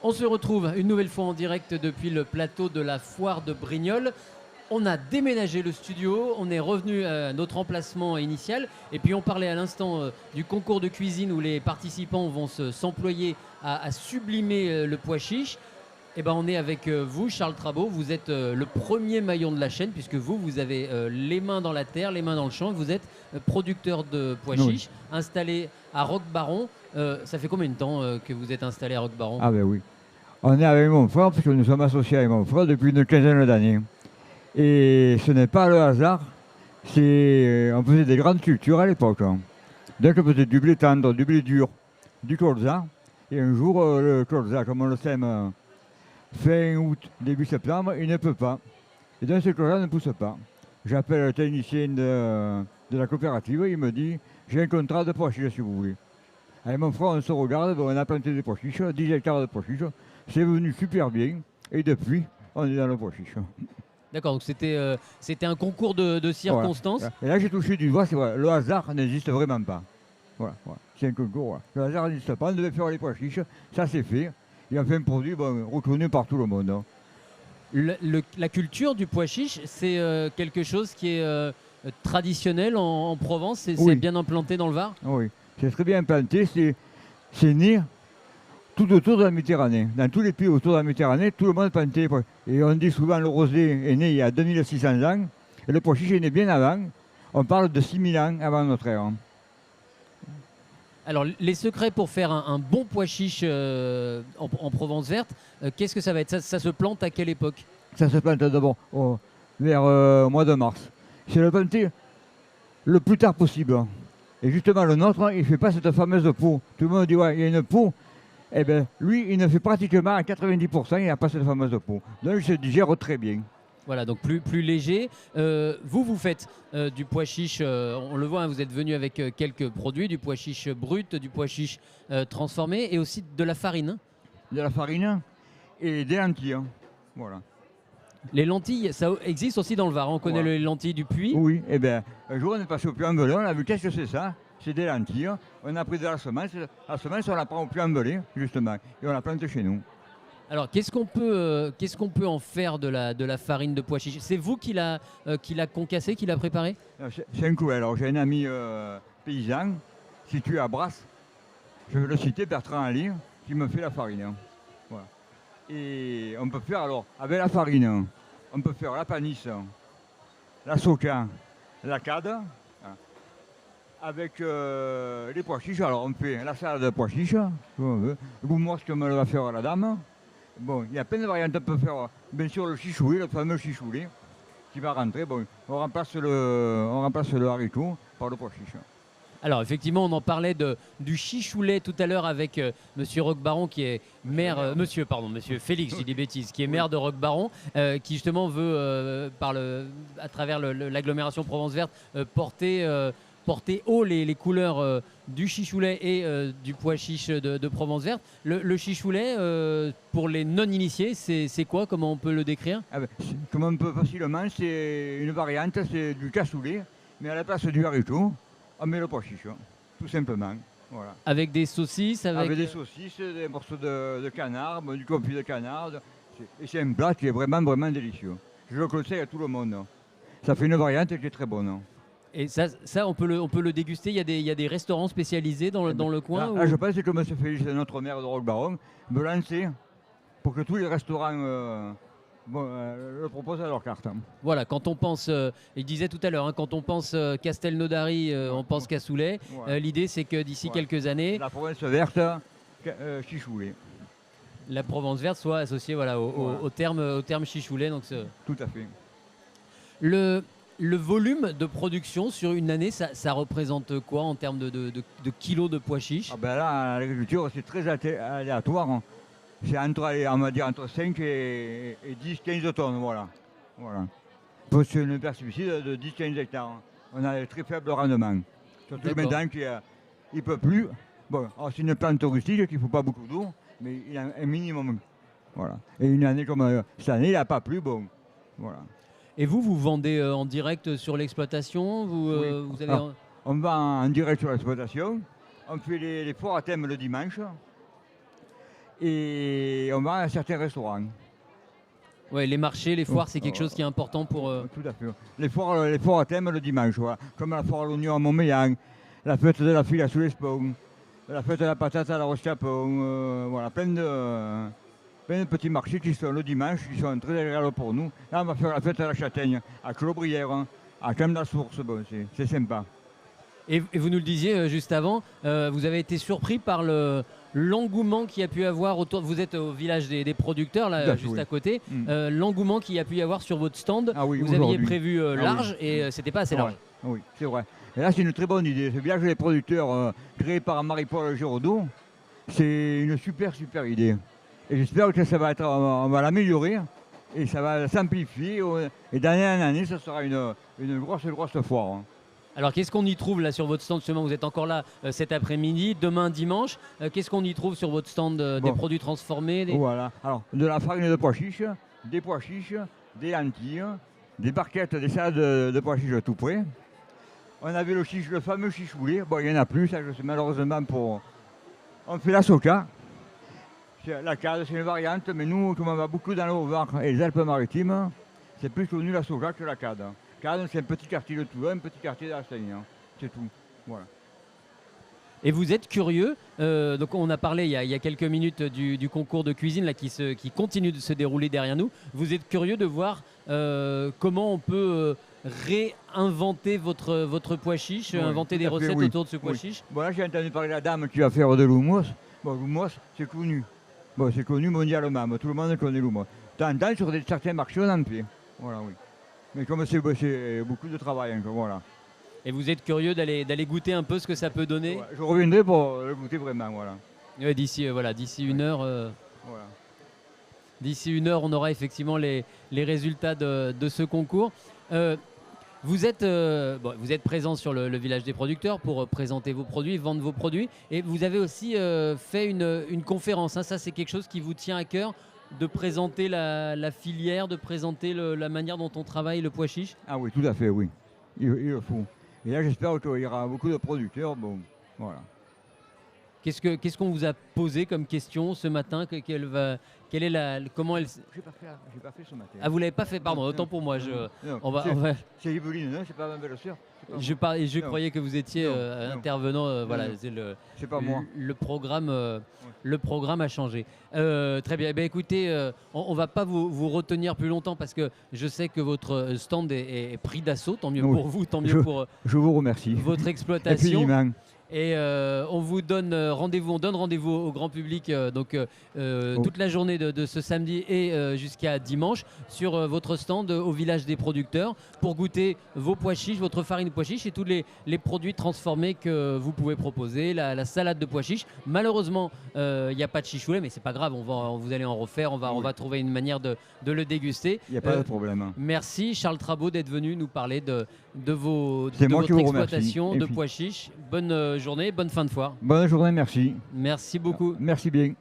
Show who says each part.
Speaker 1: On se retrouve une nouvelle fois en direct depuis le plateau de la foire de Brignoles. On a déménagé le studio, on est revenu à notre emplacement initial et puis on parlait à l'instant du concours de cuisine où les participants vont s'employer à sublimer le pois chiche. Et ben on est avec vous, Charles Trabot. Vous êtes le premier maillon de la chaîne puisque vous avez les mains dans la terre, les mains dans le champ. Vous êtes producteur de pois chiches, installé à Roquebaron. Ça fait combien de temps que vous êtes installé à Roquebaron?
Speaker 2: Ah ben oui. On est avec mon frère, puisque nous sommes associés avec mon frère depuis une quinzaine d'années. Et ce n'est pas le hasard, on faisait des grandes cultures à l'époque. Donc on faisait du blé tendre, du blé dur, du colza. Et un jour, le colza, comme on le sème fin août, début septembre, il ne peut pas. Et donc ce colza ne pousse pas. J'appelle le technicien de la coopérative, il me dit, j'ai un contrat de pois chiches si vous voulez. Avec mon frère, on se regarde, on a planté des pois chiches, 10 hectares de pois chiches. C'est venu super bien. Et depuis, on est dans le pois chiche.
Speaker 1: D'accord, donc c'était un concours de circonstances.
Speaker 2: Voilà. Et là, j'ai touché du doigt, c'est vrai, le hasard n'existe vraiment pas. Voilà. C'est un concours. Voilà. Le hasard n'existe pas, on devait faire les pois chiches, ça c'est fait. Il a fait un produit reconnu par tout le monde.
Speaker 1: La culture du pois chiche, c'est quelque chose qui est traditionnel en Provence, c'est bien implanté dans le Var?
Speaker 2: Oui, c'est très bien implanté, c'est né tout autour de la Méditerranée. Dans tous les pays autour de la Méditerranée, tout le monde plantait les pois. Et on dit souvent le rosé est né il y a 2600 ans, et le pois chiche est né bien avant. On parle de 6000 ans avant notre ère.
Speaker 1: Alors, les secrets pour faire un bon pois chiche en Provence verte, qu'est-ce que ça va être? Ça se plante à quelle époque?
Speaker 2: Ça se plante d'abord vers le mois de mars. C'est le planter le plus tard possible. Et justement, le nôtre, il ne fait pas cette fameuse peau. Tout le monde dit, ouais, il y a une peau. Eh bien, lui, il ne fait pratiquement à 90%, il n'a pas cette fameuse peau. Donc, il se digère très bien.
Speaker 1: Voilà, donc plus léger. Vous faites du pois chiche, on le voit, hein, vous êtes venu avec quelques produits, du pois chiche brut, du pois chiche transformé et aussi de la farine.
Speaker 2: De la farine et des lentilles. Voilà.
Speaker 1: Les lentilles, ça existe aussi dans le Var, on connaît les lentilles du Puy.
Speaker 2: Oui, eh bien, un jour on est passé au Puy-en-Velay, on a vu qu'est-ce que c'est ça? C'est des lentilles. On a pris de la semence on la prend au Puy-en-Velay, justement, et on la plante chez nous.
Speaker 1: Alors, qu'est-ce qu'on peut en faire de la farine de pois chiche? C'est vous qui l'a concassé, qui l'a préparé?
Speaker 2: C'est un coup. Alors, j'ai un ami paysan situé à Brasse, je vais le citer, Bertrand Ali, qui me fait la farine. Voilà. Et on peut faire, alors, avec la farine, on peut faire la panisse, la soca, la cade. Avec les pois chiches, alors on fait la salade de pois chiches, comme on veut. Le goumos comme le va faire la dame. Bon, il y a plein de variantes. On peut faire bien sûr le chichoulet, le fameux chichoulet qui va rentrer. Bon, on remplace le haricot par le pois chiche.
Speaker 1: Alors effectivement, on en parlait du chichoulet tout à l'heure avec Monsieur Roquebaron qui est maire, Monsieur Félix, j'ai des bêtises, qui est maire de Roquebaron, qui justement veut, à travers l'agglomération Provence Verte, porter haut les couleurs du chichoulet et du pois chiche de Provence Verte. Le chichoulet, pour les non-initiés, c'est quoi? Comment on peut le décrire?
Speaker 2: Comment on peut facilement, c'est une variante, c'est du cassoulet, mais à la place du haricot, on met le pois chiche, tout simplement. Voilà.
Speaker 1: Avec des saucisses?
Speaker 2: Avec des saucisses, des morceaux de canard, du confit de canard. Et c'est un plat qui est vraiment, vraiment délicieux. Je le conseille à tout le monde. Ça fait une variante qui est très bonne.
Speaker 1: Et ça on peut le déguster. Il y a des restaurants spécialisés dans le coin.
Speaker 2: Je pense que M. Félix, notre maire de Roquebaron, me lancer pour que tous les restaurants le proposent à leur carte.
Speaker 1: Voilà, quand on pense, il disait tout à l'heure, hein, quand on pense Castelnaudary, on pense cassoulet. Ouais. L'idée, c'est que d'ici quelques années,
Speaker 2: la Provence verte, chichoulet.
Speaker 1: La Provence verte soit associée au terme chichoulet. Donc
Speaker 2: tout à fait.
Speaker 1: Le volume de production sur une année, ça représente quoi en termes de kilos de pois chiches?
Speaker 2: Là, l'agriculture, c'est très aléatoire. C'est entre 5 et 10, 15 tonnes. Voilà. C'est une herbicide de 10-15 hectares. On a un très faible rendement. Surtout maintenant qu'il ne peut plus. Bon, c'est une plante touristique qui ne faut pas beaucoup d'eau, mais il a un minimum. Voilà. Et une année comme cette année, il n'a pas plu. Bon, voilà.
Speaker 1: Et vous vendez en direct sur l'exploitation?
Speaker 2: On va en direct sur l'exploitation. On fait les foires à thème le dimanche. et on va à certains restaurants.
Speaker 1: Ouais, les marchés, les foires, c'est quelque chose qui est important pour.
Speaker 2: Tout à fait. Les foires à thème le dimanche, voilà. Comme la foire à l'oignon à Montmélian, la fête de la fille à Soulespont, la fête de la patate à la Roche-Capon, voilà, plein de petits marchés qui sont le dimanche, qui sont très agréables pour nous. Là, on va faire la fête à la Châtaigne, à Clobrière, à Camp-la-Source, bon, c'est sympa.
Speaker 1: Et vous nous le disiez juste avant, vous avez été surpris par l'engouement qu'il y a pu avoir autour. Vous êtes au village des producteurs, là, juste à côté. L'engouement qu'il y a pu y avoir sur votre stand.
Speaker 2: Ah oui,
Speaker 1: vous aviez prévu large et c'était pas assez large.
Speaker 2: Oui, c'est vrai. Et là, c'est une très bonne idée. Ce village des producteurs créé par Marie-Paul Giraudot, c'est une super idée. Et j'espère que ça va être, on va l'améliorer et ça va s'amplifier. Et d'année en année, ça sera une grosse foire.
Speaker 1: Alors qu'est-ce qu'on y trouve là sur votre stand justement? Vous êtes encore là cet après-midi, demain dimanche. Qu'est-ce qu'on y trouve sur votre stand? Des produits transformés
Speaker 2: Voilà, alors de la farine de pois chiches, des pois chiches, des lentilles, des barquettes, des salades de pois chiches tout près. On avait le fameux chichoulet, bon il n'y en a plus, ça, malheureusement pour... On fait la soca, la cade c'est une variante, mais nous comme on va beaucoup dans le Haut-Var et les Alpes-Maritimes, c'est plus connu la soca que la cade. C'est un petit quartier de Toulon, un petit quartier d'Astaigne, c'est tout. Voilà.
Speaker 1: Et vous êtes curieux, donc on a parlé il y a quelques minutes du concours de cuisine là, qui continue de se dérouler derrière nous. Vous êtes curieux de voir comment on peut réinventer votre pois chiche, inventer des recettes autour de ce pois chiche.
Speaker 2: Bon, là j'ai entendu parler de la dame qui va faire de l'houmous. Bon, l'houmous c'est connu. Bon, c'est connu mondialement, tout le monde connaît l'houmous. De temps en temps sur certains marchés on en fait. Voilà, oui. Mais comme c'est beaucoup de travail, hein, voilà.
Speaker 1: Et vous êtes curieux d'aller goûter un peu ce que ça peut donner?
Speaker 2: Je reviendrai pour le goûter vraiment, voilà.
Speaker 1: D'ici une heure. Voilà. D'ici une heure, on aura effectivement les résultats de ce concours. Vous êtes présent sur le village des producteurs pour présenter vos produits, vendre vos produits. Et vous avez aussi fait une conférence. Hein. Ça, c'est quelque chose qui vous tient à cœur, de présenter la filière, de présenter la manière dont on travaille le pois chiche?
Speaker 2: Ah oui, tout à fait, oui. Il le faut. Et là, j'espère qu'il y aura beaucoup de producteurs. Bon, voilà.
Speaker 1: Qu'est-ce qu'on vous a posé comme question ce matin? Comment elle...
Speaker 2: J'ai pas fait ce matin.
Speaker 1: Ah, vous l'avez pas fait, pardon, autant pour moi.
Speaker 2: C'est Evelyne, non? C'est pas ma belle-sœur?
Speaker 1: Je croyais que vous étiez intervenant. Voilà,
Speaker 2: c'est pas moi.
Speaker 1: Le programme a changé. Très bien. Eh bien, écoutez, on va pas vous retenir plus longtemps parce que je sais que votre stand est pris d'assaut. Tant mieux pour vous, tant mieux pour
Speaker 2: je vous remercie.
Speaker 1: Votre exploitation.
Speaker 2: Infiniment.
Speaker 1: Et on vous donne rendez-vous, au grand public toute la journée de ce samedi et jusqu'à dimanche sur votre stand au village des producteurs pour goûter vos pois chiches, votre farine de pois chiches et tous les produits transformés que vous pouvez proposer, la salade de pois chiches. Malheureusement, il n'y a pas de chichoulet, mais c'est pas grave, vous allez en refaire, on va trouver une manière de le déguster.
Speaker 2: Il n'y a pas de problème.
Speaker 1: Merci Charles Trabaud d'être venu nous parler de votre exploitation de pois chiches. Bonne journée, bonne fin de foire.
Speaker 2: Bonne journée, merci.
Speaker 1: Merci beaucoup.
Speaker 2: Merci bien.